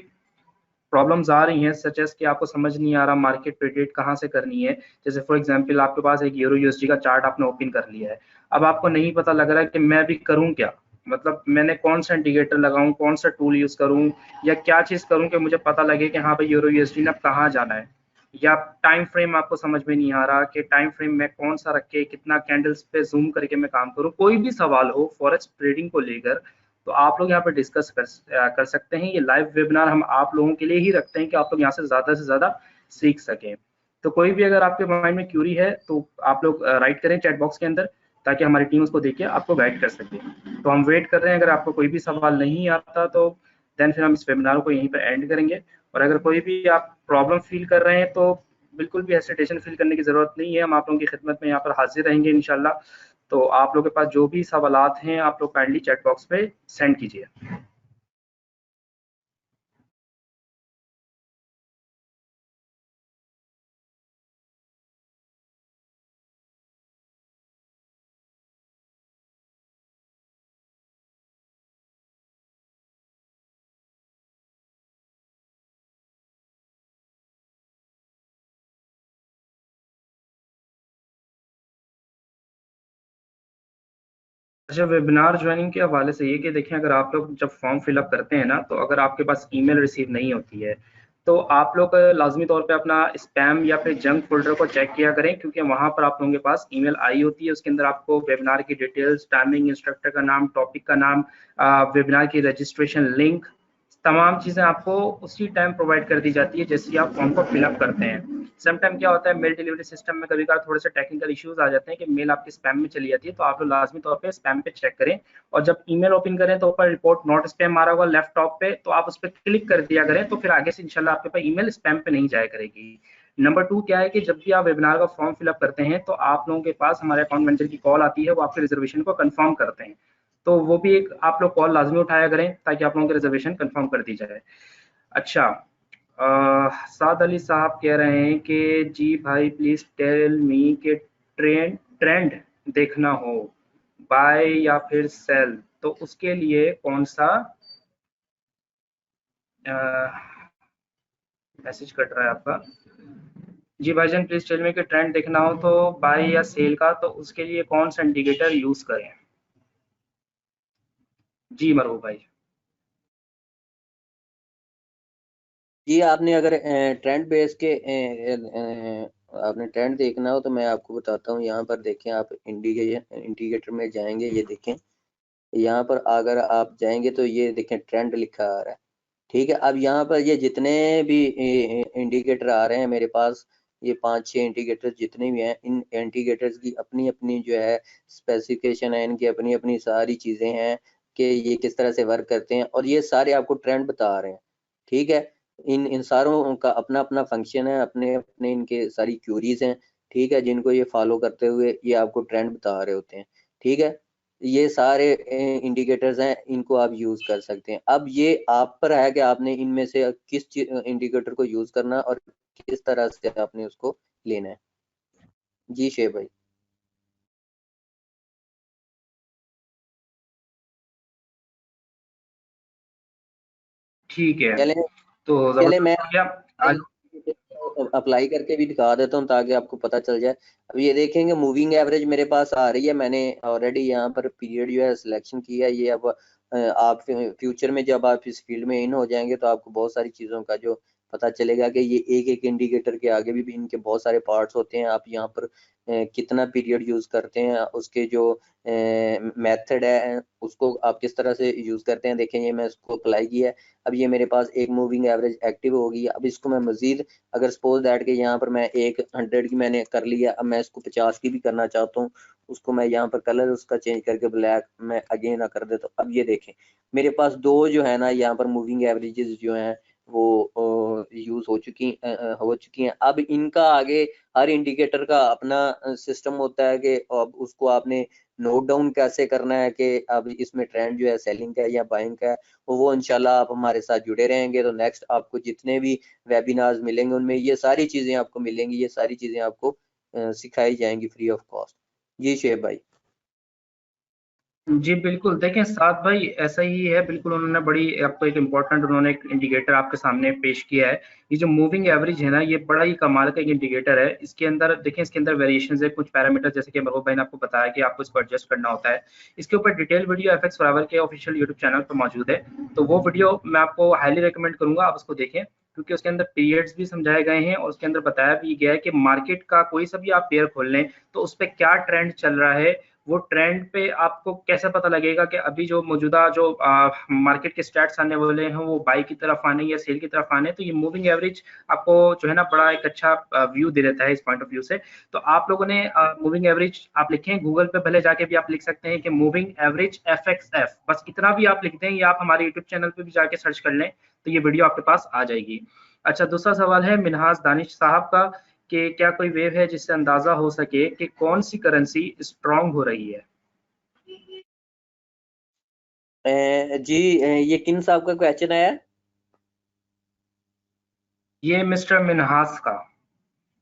प्रॉब्लम्स आ रही हैं सच एज़ कि आपको समझ नहीं आ रहा मार्केट प्रेडिक्ट कहाँ से करनी है। जैसे फॉर एग्ज़ाम्पल आपके पास एक यूरो यूएसडी का चार्ट आपने ओपन कर लिया है। अब आपको नहीं पता लग रहा है कि मैं अभी करूँ क्या? मतलब मैंने कौन-सा इंडिकेटर लगाऊँ, कौन-सा टूल यूज़ करूँ या क्या चीज़ करूँ कि मुझे पता लगे कि हाँ भाई यूरो यूएसडी ने अब कहाँ जाना है? या टाइम फ्रेम आपको समझ में नहीं आ रहा कि टाइम फ्रेम मैं कौन-सा रख के कितना कैंडल्स पे ज़ूम करके मैं काम करूँ? कोई भी सवाल हो फॉरेक्स ट्रेडिंग को लेकर, तो आप लोग यहाँ पे डिस्कस कर सकते हैं। ये लाइव वेबिनार हम आप लोगों के लिए ही रखते हैं कि आप लोग यहाँ से ज़्यादा सीख सकें। तो कोई भी अगर आपके माइंड में क्यूरी है तो आप लोग राइट करें चैट बॉक्स के अंदर, ताकि हमारी टीम उसको देख के आपको गाइड कर सके। तो हम वेट कर रहे हैं, अगर आपको कोई भी सवाल नहीं आता तो देन फिर हम इस वेबिनार को यहीं पे एंड करेंगे। और अगर कोई भी आप प्रॉब्लम फील कर रहे हैं तो बिल्कुल भी हेसिटेशन फील करने की ज़रूरत नहीं है, हम आप लोगों की खिदमत में यहाँ पर हाज़िर रहेंगे इंशाल्लाह। तो आप लोगों के पास जो भी सवालात हैं आप लोग काइंडली चैट बॉक्स पे सेंड कीजिए। अच्छा, वेबिनार ज्वाइनिंग के हवाले से ये कि देखें, अगर आप लोग जब फॉर्म फिलअप करते हैं ना, तो अगर आपके पास ईमेल रिसीव नहीं होती है तो आप लोग लाजमी तौर पे अपना स्पैम या फिर जंक फोल्डर को चेक किया करें, क्योंकि वहाँ पर आप लोगों के पास ईमेल आई होती है। उसके अंदर आपको वेबिनार की डिटेल्स, टाइमिंग, इंस्ट्रक्टर का नाम, टॉपिक का नाम, वेबिनार की रजिस्ट्रेशन लिंक, तमाम चीज़ें आपको उसी टाइम प्रोवाइड कर दी जाती है जैसे ही आप फॉर्म को फिलअप करते हैं। सम टाइम क्या होता है, मेल डिलीवरी सिस्टम में कभी कभार थोड़े से टेक्निकल इश्यूज आ जाते हैं कि मेल आपके स्पैम में चली जाती है, तो आप लोग लाजमी तौर पे स्पैम पे चेक करें। और जब ईमेल ओपन करें तो ऊपर रिपोर्ट नॉट स्पैम आ रहा होगा लेफ्ट टॉप पे, तो आप उस पर क्लिक कर दिया करें, तो फिर आगे से इंशाल्लाह आपके पास ईमेल स्पैम पे नहीं जाया करेगी। नंबर 2 क्या है कि जब भी आप वेबिनार का फॉर्म फिलअप करते हैं तो आप लोगों के पास हमारे अकाउंट मैनेजर की कॉल आती है, वो आपके रिजर्वेशन को कंफर्म करते हैं। तो वो भी एक आप लोग कॉल लाजमी उठाया करें ताकि आप लोगों की रिजर्वेशन कंफर्म कर दी जाए। अच्छा, साद अली साहब कह रहे हैं कि जी भाई प्लीज टेल मी कि ट्रेंड ट्रेंड देखना हो, बाय या फिर सेल, तो उसके लिए कौन सा मैसेज कट रहा है आपका? जी भाईजान, प्लीज टेल मी कि ट्रेंड देखना हो तो बाय या सेल का, तो उसके लिए कौन सा इंडिकेटर यूज करें? जी मरहूब भाई। जी आपने अगर ट्रेंड बेस के आपने ट्रेंड देखना हो तो मैं आपको बताता हूँ। यहाँ पर देखें, आप इंडिकेटर में जाएंगे, ये देखें, यहाँ पर अगर आप जाएंगे तो ये देखें ट्रेंड लिखा आ रहा है। ठीक है, अब यहाँ पर ये जितने भी इंडिकेटर आ रहे हैं मेरे पास, ये 5-6 इंडिकेटर जितने भी हैं, इन इंडिकेटर्स की अपनी अपनी जो है स्पेसिफिकेशन है, इनकी अपनी अपनी सारी चीज़ें हैं कि ये किस तरह से वर्क करते हैं, और ये सारे आपको ट्रेंड बता रहे हैं। ठीक है, इन इन सारों का अपना अपना फंक्शन है, अपने अपने इनके सारी क्यूरीज हैं। ठीक है, जिनको ये फॉलो करते हुए ये आपको ट्रेंड बता रहे होते हैं। ठीक है, ये सारे इंडिकेटर्स हैं, इनको आप यूज कर सकते हैं। अब ये आप पर है कि आपने इनमें से किस इंडिकेटर को यूज करना और किस तरह से आपने उसको लेना है। जी शेख भाई। ठीक है, चले तो चले मैं जबरदस्त हो गया। आज अप्लाई करके भी दिखा देता हूँ ताकि आपको पता चल जाए। अब ये देखेंगे मूविंग एवरेज मेरे पास आ रही है, मैंने ऑलरेडी यहाँ पर पीरियड जो है सिलेक्शन किया है। ये अब आप फ्यूचर में जब आप इस फील्ड में इन हो जाएंगे तो आपको बहुत सारी चीज़ों का जो पता चलेगा कि ये एक एक इंडिकेटर के आगे भी इनके बहुत सारे पार्ट्स होते हैं। आप यहाँ पर कितना पीरियड यूज करते हैं, उसके जो मेथड है उसको आप किस तरह से यूज करते हैं। देखें, ये मैं इसको अप्लाई किया है, अब ये मेरे पास एक मूविंग एवरेज एक्टिव होगी। अब इसको मैं मजीद, अगर सपोज दैट के यहाँ पर मैं एक 100 की मैंने कर लिया, अब मैं इसको 50 की भी करना चाहता हूँ, उसको मैं यहाँ पर कलर उसका चेंज करके ब्लैक मैं अगेन ना कर देता हूँ। अब ये देखें, मेरे पास दो जो है ना यहाँ पर मूविंग एवरेजेस जो हैं वो यूज हो चुकी हैं। अब इनका आगे हर इंडिकेटर का अपना सिस्टम होता है कि अब उसको आपने नोट डाउन कैसे करना है कि अब इसमें ट्रेंड जो है सेलिंग का है या बाइंग का है। वो इंशाल्लाह आप हमारे साथ जुड़े रहेंगे तो नेक्स्ट आपको जितने भी वेबिनार्स मिलेंगे उनमें ये सारी चीजें आपको मिलेंगी, ये सारी चीजें आपको सिखाई जाएंगी फ्री ऑफ कॉस्ट। जी शेब भाई। जी बिल्कुल, देखें साद भाई ऐसा ही है बिल्कुल। उन्होंने बड़ी आपको एक इम्पोर्टेंट उन्होंने एक इंडिकेटर आपके सामने पेश किया है। ये जो मूविंग एवरेज है ना, ये बड़ा ही कमाल का एक इंडिकेटर है। इसके अंदर देखें, इसके अंदर वेरिएशंस है, कुछ पैरामीटर जैसे कि मरहूब भाई ने आपको बताया कि आपको इसको एडजस्ट करना होता है। इसके ऊपर डिटेल वीडियो एफएक्स फॉरएवर के ऑफिशियल यूट्यूब चैनल पर मौजूद है, तो वो वीडियो मैं आपको हाईली रिकमेंड करूंगा आप उसको देखें, क्योंकि उसके अंदर पीरियड्स भी समझाए गए हैं और उसके अंदर बताया भी गया है कि मार्केट का कोई सा भी आप पेयर खोल लें तो उस पर क्या ट्रेंड चल रहा है। वो ट्रेंड पे आपको कैसे पता लगेगा कि अभी जो मौजूदा जो मार्केट के स्टैट्स आने वाले हैं वो बाई की तरफ आने या सेल की तरफ आने। तो ये मूविंग एवरेज आपको जो है ना बड़ा एक अच्छा व्यू दे देता है इस पॉइंट ऑफ व्यू से। तो आप लोगों ने मूविंग एवरेज आप लिखें गूगल पे, भले जाके भी आप लिख सकते हैं कि मूविंग एवरेज FXF, बस इतना भी आप लिख दें या आप हमारे यूट्यूब चैनल पे भी जाके सर्च कर लें तो ये वीडियो आपके पास आ जाएगी। अच्छा, दूसरा सवाल है मिनहास दानिश साहब का कि क्या कोई वेव है जिससे अंदाजा हो सके कि कौन सी करेंसी स्ट्रांग हो रही है। जी ये किन साहब का क्वेश्चन आया? ये मिस्टर मिनहास का।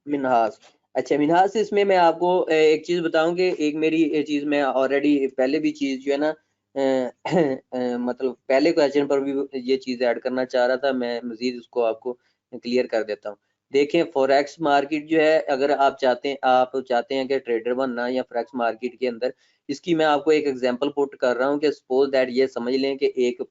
मिनहास। अच्छा मिनहास, इसमें मैं आपको एक चीज बताऊं कि एक मेरी चीज मैं ऑलरेडी पहले भी चीज जो है ना मतलब पहले क्वेश्चन पर भी ये चीज ऐड करना चाह रहा था, मैं मजीद उसको आपको क्लियर कर देता हूँ। देखें, फॉरेक्स मार्केट जो है, अगर आप चाहते हैं कि ट्रेडर बनना या फॉरेक्स मार्केट के अंदर, इसकी मैं आपको एक एग्जांपल पुट कर रहा हूँ कि सपोज दैट ये समझ लें कि एक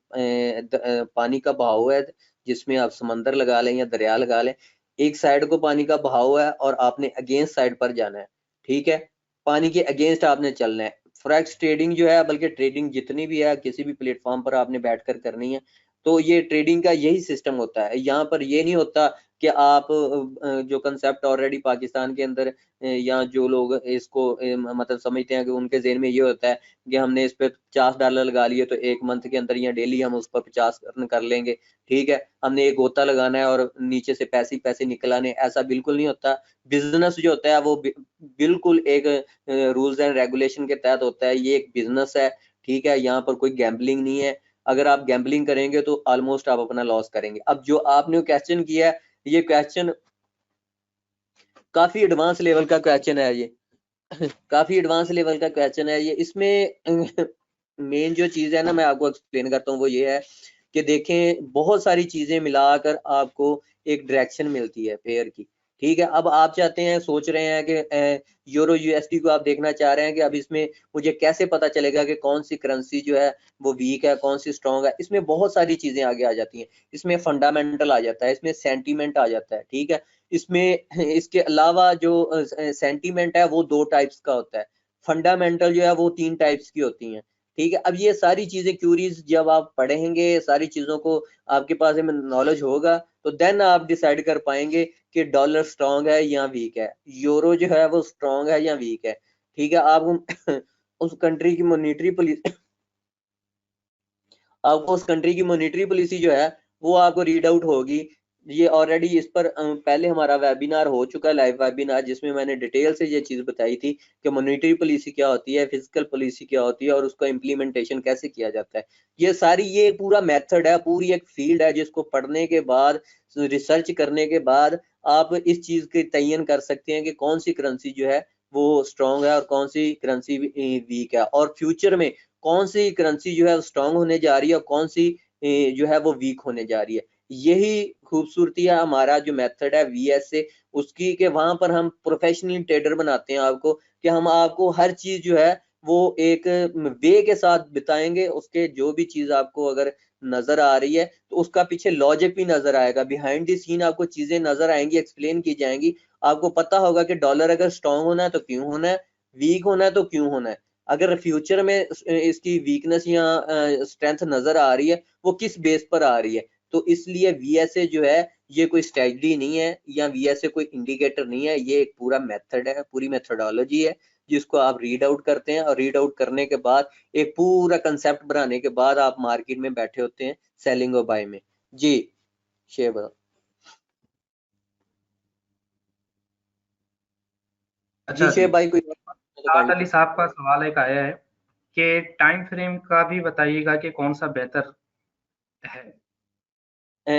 पानी का बहाव है, जिसमें आप समंदर लगा लें या दरिया लगा लें। एक साइड को पानी का बहाव है और आपने अगेंस्ट साइड पर जाना है। ठीक है, पानी के अगेंस्ट आपने चलना है। फॉरेक्स ट्रेडिंग जो है, बल्कि ट्रेडिंग जितनी भी है किसी भी प्लेटफॉर्म पर आपने बैठकर करनी है, तो ये ट्रेडिंग का यही सिस्टम होता है। यहाँ पर ये नहीं होता कि आप जो कंसेप्ट ऑलरेडी पाकिस्तान के अंदर या जो लोग इसको मतलब समझते हैं कि उनके जेहन में ये होता है कि हमने इस पे $50 लगा लिए तो एक मंथ के अंदर या डेली हम उस पर 50 अर्न कर लेंगे। ठीक है, हमने एक गोता लगाना है और नीचे से पैसे पैसे निकलाने, ऐसा बिल्कुल नहीं होता। बिजनेस जो होता है वो बिल्कुल एक रूल्स एंड रेगुलेशन के तहत होता है। ये एक बिजनेस है। ठीक है, यहाँ पर कोई गैम्बलिंग नहीं है। अगर आप गैम्बलिंग करेंगे तो ऑलमोस्ट आप अपना लॉस करेंगे। अब जो आपने क्वेश्चन किया है, ये क्वेश्चन काफी एडवांस लेवल का क्वेश्चन है ये काफी एडवांस लेवल का क्वेश्चन है ये। इसमें मेन जो चीज है ना, मैं आपको एक्सप्लेन करता हूँ, वो ये है कि देखें, बहुत सारी चीजें मिलाकर आपको एक डायरेक्शन मिलती है पेयर की। ठीक है। अब आप चाहते हैं, सोच रहे हैं कि यूरो यूएसडी को आप देखना चाह रहे हैं कि अब इसमें मुझे कैसे पता चलेगा कि कौन सी करेंसी जो है वो वीक है, कौन सी स्ट्रांग है। इसमें बहुत सारी चीजें आगे आ जाती हैं। इसमें फंडामेंटल आ जाता है, इसमें सेंटीमेंट आ जाता है। ठीक है। इसमें इसके अलावा जो सेंटीमेंट है वो 2 टाइप्स का होता है। फंडामेंटल जो है वो 3 टाइप्स की होती हैं। ठीक है। अब ये सारी चीजें क्यूरीज जब आप पढ़ेंगे, सारी चीजों को आपके पास में नॉलेज होगा, तो देन आप डिसाइड कर पाएंगे कि डॉलर स्ट्रांग है या वीक है, यूरो जो है वो स्ट्रांग है या वीक है। ठीक है। आप उस कंट्री की मॉनेटरी पॉलिसी आपको उस कंट्री की मॉनेटरी पॉलिसी जो है वो आपको रीड आउट होगी। ये ऑलरेडी इस पर पहले हमारा वेबिनार हो चुका है, लाइव वेबिनार, जिसमें मैंने डिटेल से ये चीज बताई थी कि मॉनेटरी पॉलिसी क्या होती है, फिजिकल पॉलिसी क्या होती है और उसका इम्प्लीमेंटेशन कैसे किया जाता है। ये पूरा मेथड है, पूरी एक फील्ड है जिसको पढ़ने के बाद, रिसर्च करने के बाद आप इस चीज के तयन कर सकते हैं कि कौन सी करेंसी जो है वो स्ट्रांग है और कौन सी करेंसी वीक है, और फ्यूचर में कौन सी करेंसी जो है स्ट्रांग होने जा रही है और कौन सी जो है वो वीक होने जा रही है। यही खूबसूरती है हमारा जो मेथड है वीएसए उसकी, कि वहां पर हम प्रोफेशनल ट्रेडर बनाते हैं आपको, कि हम आपको हर चीज जो है वो एक वे के साथ बिताएंगे। उसके जो भी चीज आपको अगर नजर आ रही है तो उसका पीछे लॉजिक भी नजर आएगा, बिहाइंड द सीन आपको चीजें नजर आएंगी, एक्सप्लेन की जाएंगी। आपको पता होगा कि डॉलर अगर स्ट्रांग होना है तो क्यों होना है, वीक होना है तो क्यों होना है। अगर फ्यूचर में इसकी वीकनेस या स्ट्रेंथ नजर आ रही है, वो किस बेस पर आ रही है। तो इसलिए वीएसए जो है ये कोई स्ट्रेटजी नहीं है या वीएसए कोई इंडिकेटर नहीं है, ये एक पूरा मेथड है, पूरी मेथोडोलॉजी है जिसको आप रीड आउट करते हैं, और रीड आउट करने के बाद एक पूरा कंसेप्ट बनाने के बाद आप मार्केट में बैठे होते हैं सेलिंग और बाय में। जी शेयर बताओ। अच्छा जी जी, शेयर भाई कोई और बात है तो साद काइंडली अली पूछ। साहब का सवाल एक आया है कि टाइम फ्रेम का भी बताइएगा कि कौन सा बेहतर है।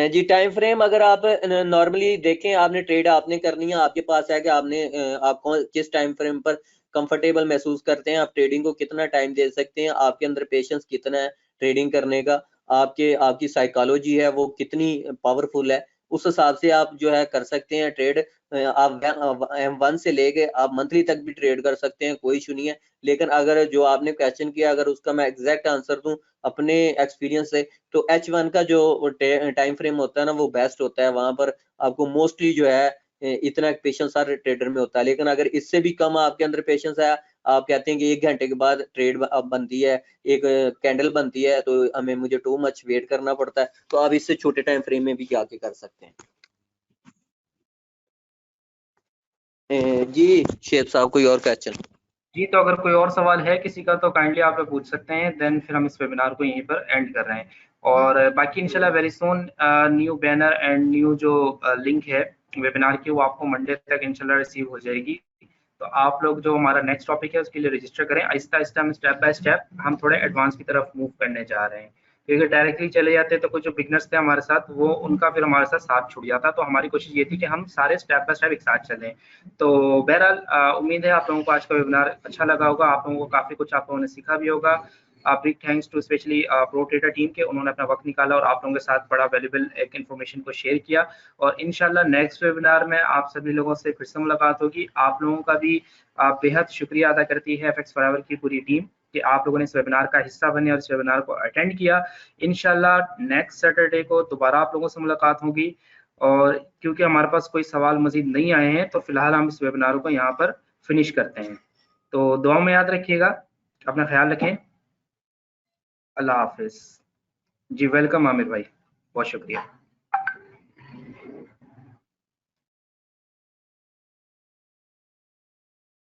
जी टाइम फ्रेम अगर आप नॉर्मली देखें, आपने ट्रेड आपने करनी है, आपके पास है कि आपने आप कौन किस टाइम फ्रेम पर कंफर्टेबल महसूस करते हैं, आप ट्रेडिंग को कितना टाइम दे सकते हैं, आपके अंदर पेशेंस कितना है ट्रेडिंग करने का, आपकी साइकोलॉजी है वो कितनी पावरफुल है, उस हिसाब से आप जो है कर सकते हैं ट्रेड। आप M1 से लेके आप मंथली तक भी ट्रेड कर सकते हैं, कोई इशू नहीं है। लेकिन अगर जो आपने क्वेश्चन किया अगर उसका मैं एग्जैक्ट आंसर दूं अपने एक्सपीरियंस से, तो H1 का जो टाइम फ्रेम होता है ना वो बेस्ट होता है। वहां पर आपको मोस्टली जो है इतना पेशेंस हर ट्रेडर में होता है। लेकिन अगर इससे भी कम आपके अंदर पेशेंस है, आप कहते हैं कि 1 घंटे के बाद ट्रेड अब बनती है, एक कैंडल बनती है, तो हमें मुझे टू मच वेट करना पड़ता है, तो आप इससे छोटे टाइम फ्रेम में भी जाके कर सकते हैं। जी शेख साहब कोई और क्वेश्चन। जी, तो अगर कोई और सवाल है किसी का तो काइंडली आप लोग पूछ सकते हैं, देन फिर हम इस वेबिनार को यहीं पर एंड कर रहे हैं। और बाकी इंशाल्लाह very soon new banner and new जो लिंक है वेबिनार की वो आपको मंडे तक इंशाल्लाह रिसीव हो जाएगी। तो आप लोग जो हमारा नेक्स्ट टॉपिक है उसके लिए रजिस्टर करें। आहिस्ता-आहिस्ता हम स्टेप बाय स्टेप हम थोड़े एडवांस की तरफ मूव करने जा रहे हैं। क्योंकि डायरेक्टली चले जाते तो कुछ जो बिगनर्स थे हमारे साथ वो उनका फिर हमारे साथ छूट जाता। तो हमारी कोशिश ये थी कि हम सारे स्टेप बाय स्टेप एक साथ चलें। तो बहरहाल उम्मीद है आप लोगों को आज का वेबिनार अच्छा लगा होगा, आप लोगों को काफ़ी कुछ आप लोगों ने सीखा भी होगा। Big thanks to specially pro trader team के, उन्होंने अपना वक्त निकाला और आप लोगों के साथ बड़ा वैल्यूएबल एक इन्फॉर्मेशन को शेयर किया। और इंशाल्लाह नेक्स्ट वेबिनार में आप सभी लोगों से फिर से मुलाकात होगी। आप लोगों का भी बेहद शुक्रिया अदा करती है एफएक्स फॉरएवर की पूरी टीम कि आप लोगों ने इस वेबिनार का हिस्सा बने और इस वेबिनार को अटेंड किया। इंशाल्लाह नेक्स्ट सैटरडे को दोबारा आप लोगों से मुलाकात होगी। और क्योंकि हमारे पास कोई सवाल मजीद नहीं आए हैं तो फिलहाल हम इस वेबिनार को यहाँ पर फिनिश करते हैं। तो दुआ में याद रखिएगा, अपना ख्याल रखें। अल्लाह हाफिज। जी वेलकम आमिर भाई, बहुत शुक्रिया।